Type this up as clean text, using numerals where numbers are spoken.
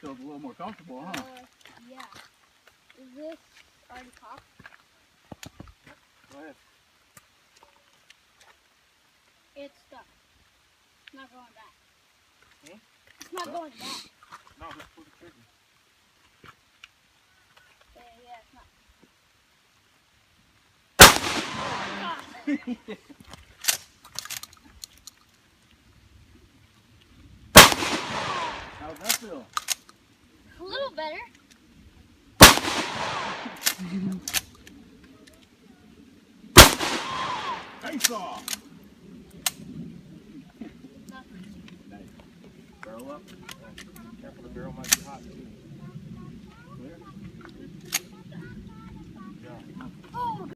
feels a little more comfortable, huh? Yeah. Is this already popped? Go ahead. It's stuck. It's not going back. Hmm? It's not going back. No, just pull the trigger. Yeah, it's not. How's that feel? A little better. Face off! Nothing. Nice. Barrel up. Careful, the barrel might be hot.